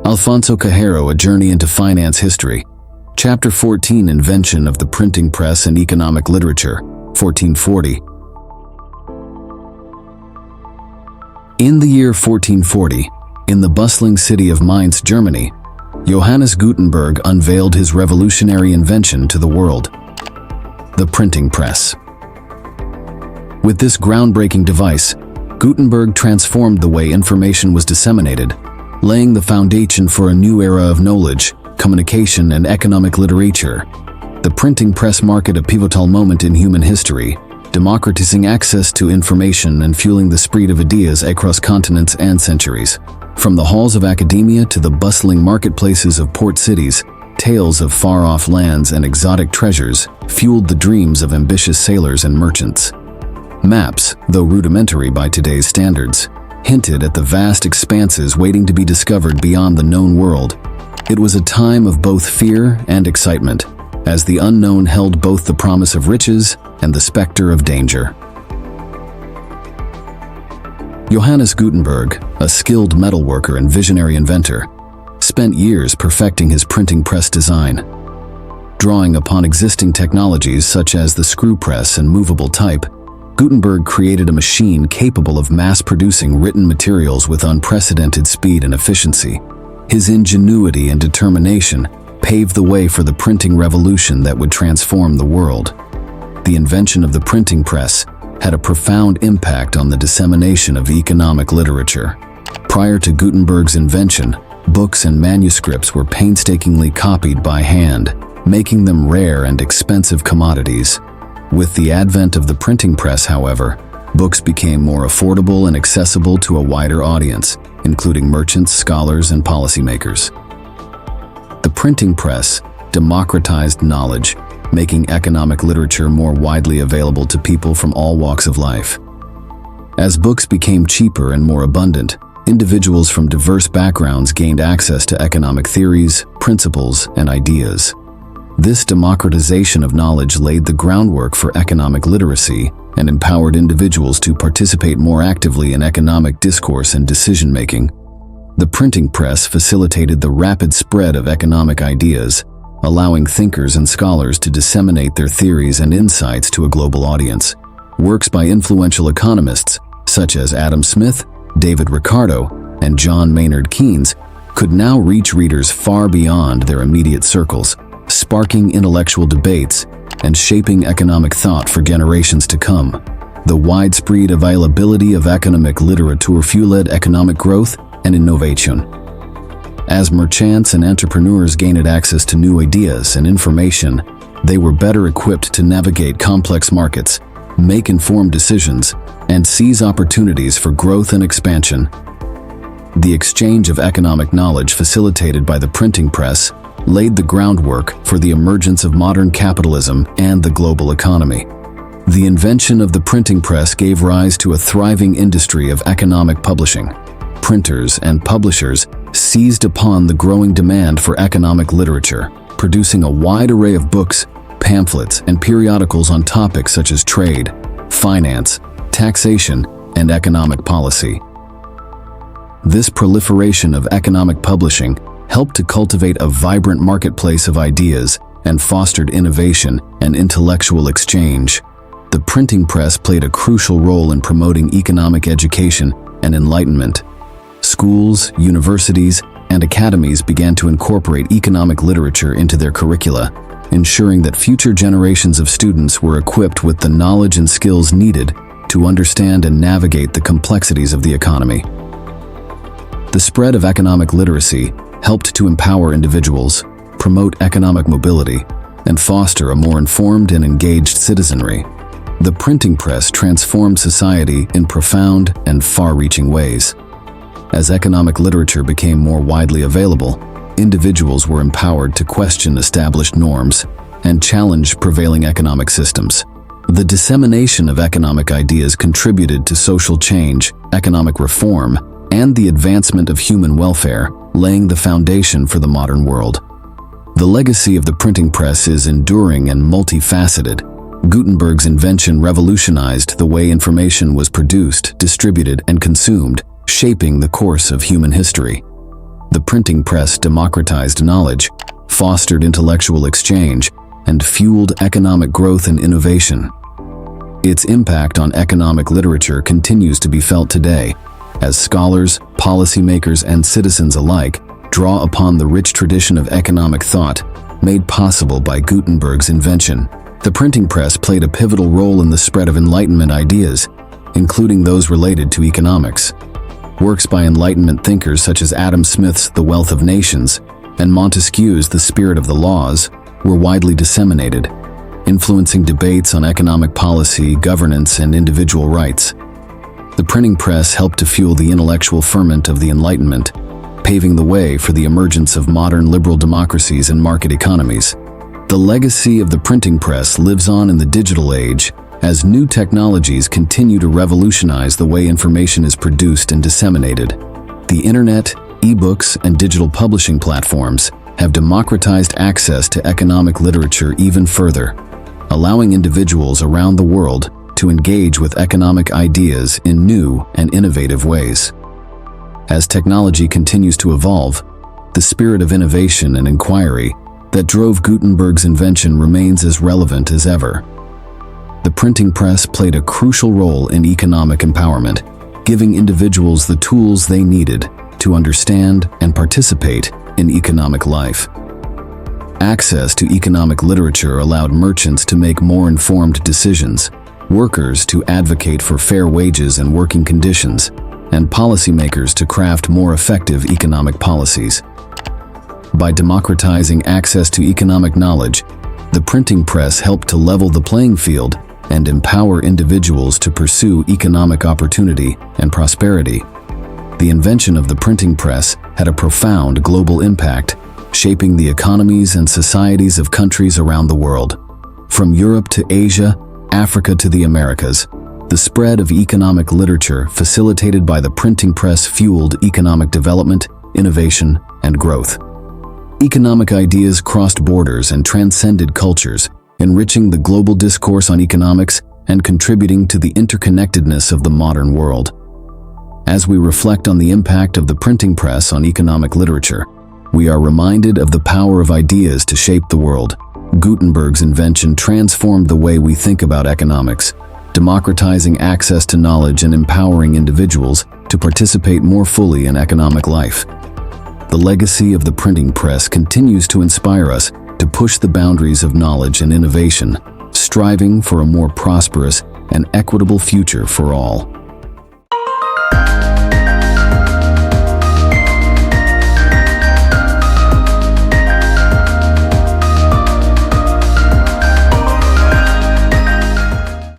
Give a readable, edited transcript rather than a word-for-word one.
Alfonso Cahero, A Journey into Finance History. Chapter 14, Invention of the Printing Press and Economic Literature, 1440. In the year 1440, in the bustling city of Mainz, Germany, Johannes Gutenberg unveiled his revolutionary invention to the world: the printing press. With this groundbreaking device, Gutenberg transformed the way information was disseminated, laying the foundation for a new era of knowledge, communication, and economic literature. The printing press marked a pivotal moment in human history, democratizing access to information and fueling the spread of ideas across continents and centuries. From the halls of academia to the bustling marketplaces of port cities, tales of far-off lands and exotic treasures fueled the dreams of ambitious sailors and merchants. Maps, though rudimentary by today's standards, hinted at the vast expanses waiting to be discovered beyond the known world. It was a time of both fear and excitement, as the unknown held both the promise of riches and the specter of danger. Johannes Gutenberg, a skilled metalworker and visionary inventor, spent years perfecting his printing press design. Drawing upon existing technologies such as the screw press and movable type, Gutenberg created a machine capable of mass-producing written materials with unprecedented speed and efficiency. His ingenuity and determination paved the way for the printing revolution that would transform the world. The invention of the printing press had a profound impact on the dissemination of economic literature. Prior to Gutenberg's invention, books and manuscripts were painstakingly copied by hand, making them rare and expensive commodities. With the advent of the printing press, however, books became more affordable and accessible to a wider audience, including merchants, scholars, and policymakers. The printing press democratized knowledge, making economic literature more widely available to people from all walks of life. As books became cheaper and more abundant, individuals from diverse backgrounds gained access to economic theories, principles, and ideas. This democratization of knowledge laid the groundwork for economic literacy and empowered individuals to participate more actively in economic discourse and decision-making. The printing press facilitated the rapid spread of economic ideas, allowing thinkers and scholars to disseminate their theories and insights to a global audience. Works by influential economists, such as Adam Smith, David Ricardo, and John Maynard Keynes, could now reach readers far beyond their immediate circles, sparking intellectual debates and shaping economic thought for generations to come. The widespread availability of economic literature fueled economic growth and innovation. As merchants and entrepreneurs gained access to new ideas and information, they were better equipped to navigate complex markets, make informed decisions, and seize opportunities for growth and expansion. The exchange of economic knowledge facilitated by the printing press laid the groundwork for the emergence of modern capitalism and the global economy. The invention of the printing press gave rise to a thriving industry of economic publishing. Printers and publishers seized upon the growing demand for economic literature, producing a wide array of books, pamphlets, and periodicals on topics such as trade, finance, taxation, and economic policy. This proliferation of economic publishing helped to cultivate a vibrant marketplace of ideas and fostered innovation and intellectual exchange. The printing press played a crucial role in promoting economic education and enlightenment. Schools, universities, and academies began to incorporate economic literature into their curricula, ensuring that future generations of students were equipped with the knowledge and skills needed to understand and navigate the complexities of the economy. The spread of economic literacy helped to empower individuals, promote economic mobility, and foster a more informed and engaged citizenry. The printing press transformed society in profound and far-reaching ways. As economic literature became more widely available, individuals were empowered to question established norms and challenge prevailing economic systems. The dissemination of economic ideas contributed to social change, economic reform, and the advancement of human welfare, laying the foundation for the modern world. The legacy of the printing press is enduring and multifaceted. Gutenberg's invention revolutionized the way information was produced, distributed, and consumed, shaping the course of human history. The printing press democratized knowledge, fostered intellectual exchange, and fueled economic growth and innovation. Its impact on economic literature continues to be felt today, as scholars, policymakers, and citizens alike draw upon the rich tradition of economic thought made possible by Gutenberg's invention. The printing press played a pivotal role in the spread of Enlightenment ideas, including those related to economics. Works by Enlightenment thinkers such as Adam Smith's The Wealth of Nations and Montesquieu's The Spirit of the Laws were widely disseminated, influencing debates on economic policy, governance, and individual rights. The printing press helped to fuel the intellectual ferment of the Enlightenment, paving the way for the emergence of modern liberal democracies and market economies. The legacy of the printing press lives on in the digital age as new technologies continue to revolutionize the way information is produced and disseminated. The internet, ebooks, and digital publishing platforms have democratized access to economic literature even further, allowing individuals around the world to engage with economic ideas in new and innovative ways. As technology continues to evolve, the spirit of innovation and inquiry that drove Gutenberg's invention remains as relevant as ever. The printing press played a crucial role in economic empowerment, giving individuals the tools they needed to understand and participate in economic life. Access to economic literature allowed merchants to make more informed decisions, workers to advocate for fair wages and working conditions, and policymakers to craft more effective economic policies. By democratizing access to economic knowledge, the printing press helped to level the playing field and empower individuals to pursue economic opportunity and prosperity. The invention of the printing press had a profound global impact, shaping the economies and societies of countries around the world. From Europe to Asia, Africa to the Americas, the spread of economic literature facilitated by the printing press fueled economic development, innovation, and growth. Economic ideas crossed borders and transcended cultures, enriching the global discourse on economics and contributing to the interconnectedness of the modern world. As we reflect on the impact of the printing press on economic literature, we are reminded of the power of ideas to shape the world. Gutenberg's invention transformed the way we think about economics, democratizing access to knowledge and empowering individuals to participate more fully in economic life. The legacy of the printing press continues to inspire us to push the boundaries of knowledge and innovation, striving for a more prosperous and equitable future for all.